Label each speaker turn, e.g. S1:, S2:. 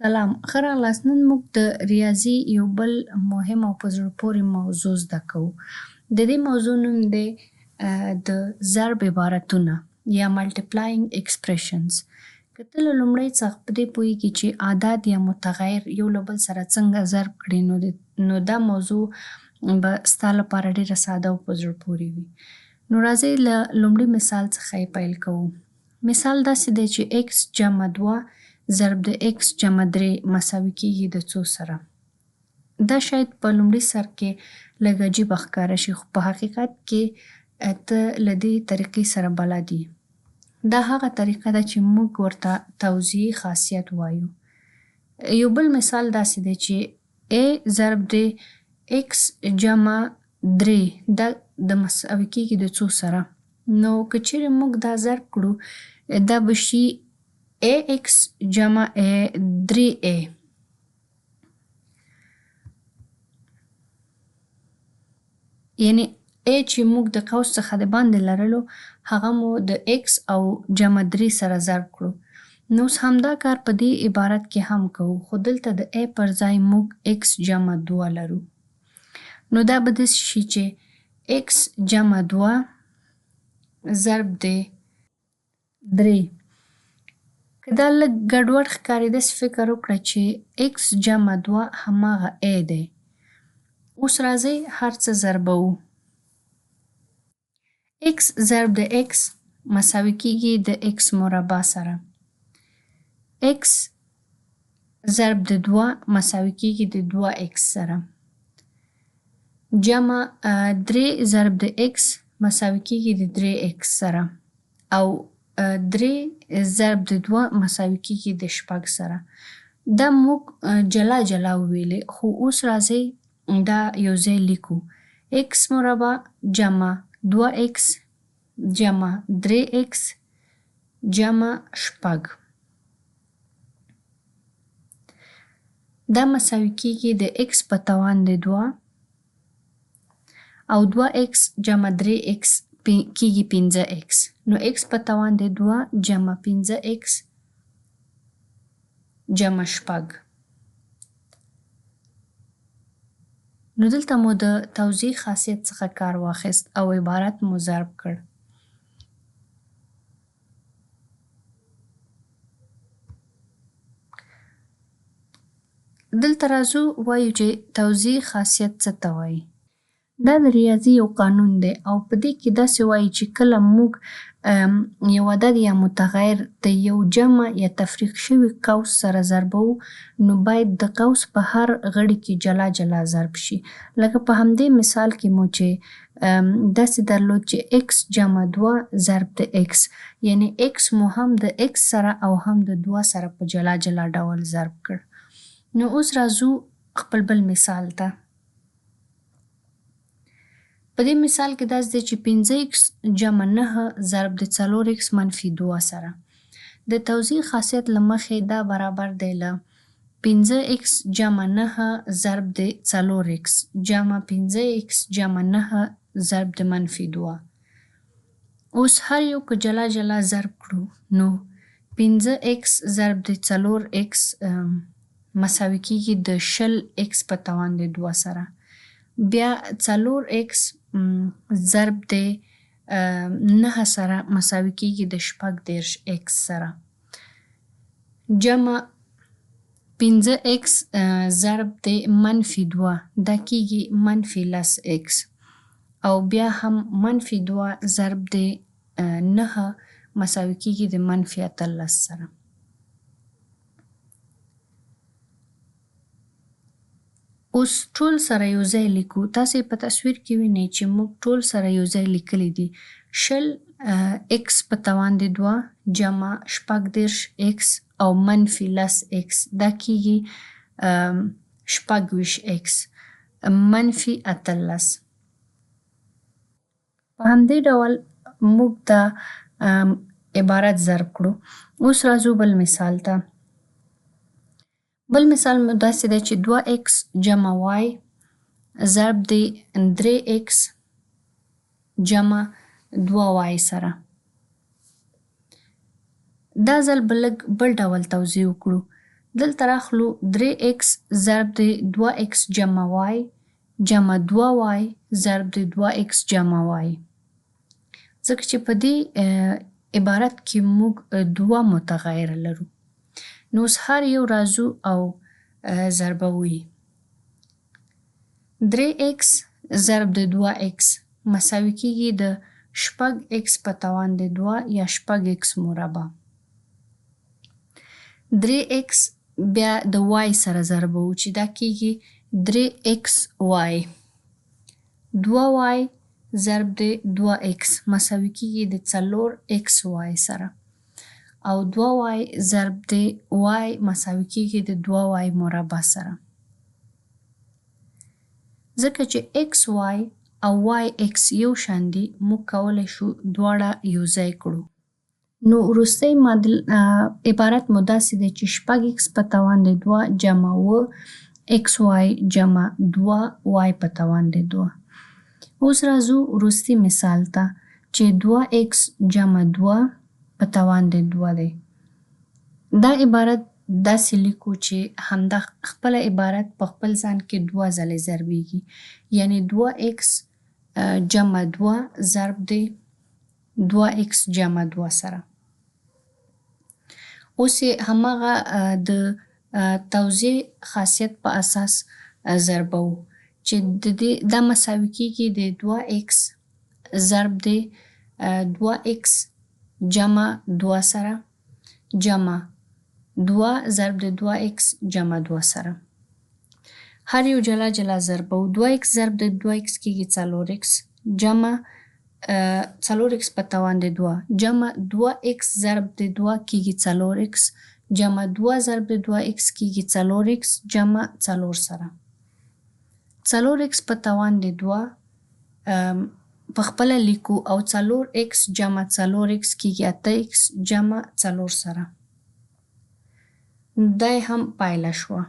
S1: سلام، ښه راغلاست. نن موږ د ریاضي یو بل مهم او په زړه پورې موضوع زده کوو. د دې موضوع نوم دی د ضرب عبارتونه یا multiplying expressions. که ته له لومړي څخه په دې پوهېږې چې عدد یا متغیر یو له بل سره څنګه ضرب کړي نو دا موضوع به ستا لپاره ډېره ساده او په زړه پورې وي. نو راځئ له لومړي مثال څخه یې پیل کوو. مثال داسې دی چې x جمع 2 ضرب د x جمع 3 مساوي کېږي د څو سره. دا شاید په لومړي سر کې لږ عجیبه ښکاره شي خو په حقیقت کې ته له دې طریقې سره بلد یې. دا هغه طریقه ده چې موږ ورته توضیحي خاصیت وایو. یو بل مثال داسې دی چې a ضرب د x جمع 3 دا د مساوي کېږي د څو سره. نو که چیرې موږ دا ضرب کړو دا به شي ax جمع 3a. یعنې a چې موږ د قوس څخه د باندې لرلو هغه مو د x او جمع 3 سره ضرب کړو. نو اوس همدا کار په دې عبارت کې هم کوو خو دلته د a پر ځای موږ x جمع 2 لرو. نو دا به داسې شي چې x جمع 2 ضرب د 3. که دا لږ ګډوډ ښکاري داسې فکر وکړه چې x جمع 2 هماغه a دی. اوس راځئ هر څه ضربوو. x ضرب د x مساوي کېږي د x مربع سره. x ضرب د 2 مساوي کېږي د 2x سره. جمع 3 ضرب د x مساوي کېږي د 3x سره. او 3 ضرب د 2 مساوي کېږي د 6 سره. دا موږ جلا جلا وویلې خو اوس راځئ دا یو ځای لیکو. x مربع جمع 2x جمع 3x جمع 6. دا مساوي کېږي د x په توان د 2 او 2x جمع 3x کېږي 5x. نو x په توان د 2 جمع 5x جمع 6. نو دلته مو د توضیح خاصیت څخه کار واخیست او عبارت مو ضرب کړ. دلته راځو وایو چې توضیح خاصیت څه ته وایي. دا د ریاضي یو قانون دی او په دې کې داسې وایي چې کله موږ یو عدد یا متغیر د یو جمع یا تفریق شوي قوس سره ضربوو نو باید د قوس په هر غړي کې جلا جلا ضرب شي. لکه په همدې مثال کې مو چې داسې درلود چې x جمع 2 ضرب د x. یعنې x مو هم د x سره او هم د 2 سره په جلا جلا ډول ضرب کړ. نو اوس راځو خپل بل مثال ته. په دې مثال کې داسې دی چې 5x جمع 9 ضرب د 4x منفي 2 سره. د توضیح خاصیت له مخې دا برابر دی له 5x جمع 9 ضرب د 4x جمع 5x جمع 9 ضرب د منفي 2. اوس هر یو که جلا جلا ضرب کړو نو 5x ضرب د 4x مساوي کېږي د 20x په توان د 2 سره. بیا 4x ضرب د 9 سره مساوي کېږي د 18x سره. جمع 5x ضرب د منفي 2 دا کېږي منفي 10x او بیا هم منفي 2 ضرب د 9 مساوي کېږي د منفي 18 سره. اوس ټول سره یو ځای لیکو. تاسې په تصویر کې وینئ چې موږ ټول سره یو ځای لیکلی دي. 20x په توان د 2 جمع 18x او منفي 10x دا کېږي 26x منفي 18. په همدې ډول موږ دا عبارت ضرب کړو. اوس راځو بل مثال ته. بل مثال مو داسې دی چې 2x جمع y ضرب د 3x جمع 2y سره. دا ځل به لږ بل ډول توضیح وکړو. دلته راخلو 3x ضرب د 2x جمع y جمع 2y ضرب د 2x جمع y. ځکه چې په دې عبارت کې موږ دوه متغیره لرو. نو اوس هر یو راځو او ضربوو. 3x ضرب د 2x مساوي کیږي د 6x په توان د 2 یا 6x مربع. 3x بیا د y سره ضربوو چې دا کیږي 3xy. 2y ضرب د 2x مساوي کیږي د 4xy سره. او 2y ضرب د y مساوي کیږي د 2y مربع سره. ځکه چې xy او yx یو شان دي موږ کولی شو دواړه یو ځای کړو. نو وروستی عبارت مو داسې دی چې 6x په توان د 2 جمع xy جمع 2y په توان د 2. اوس راځو وروستي مثال ته چې 2x جمع 2 په توان د 2 دی. دا عبارت داسې لیکو چې همدا خپله عبارت په خپل ځان کې 2 ځلې ضربیږي. یعنی 2x جمع 2 ضرب د 2x جمع 2 سره. اوس یې هماغه د توزیع خاصیت په اساس ضربوو چې دا مساوي کیږي د 2x ضرب د 2x جمع 2 سره جمع 2 ضرب د 2x جمع 2 سره. هر یو جلا جلا ضربوو. 2x ضرب د 2x کیږي 4x جمع 4x په توان د 2 جمع 2x ضرب د 2 کیږي 4x جمع 2 ضرب د 2x کیږي 4x جمع 4 سره. 4x په توان د 2 په خپله لیکو او 4x جمع 4x کیږي 8x جمع 4 سره. دا هم پایله شوه.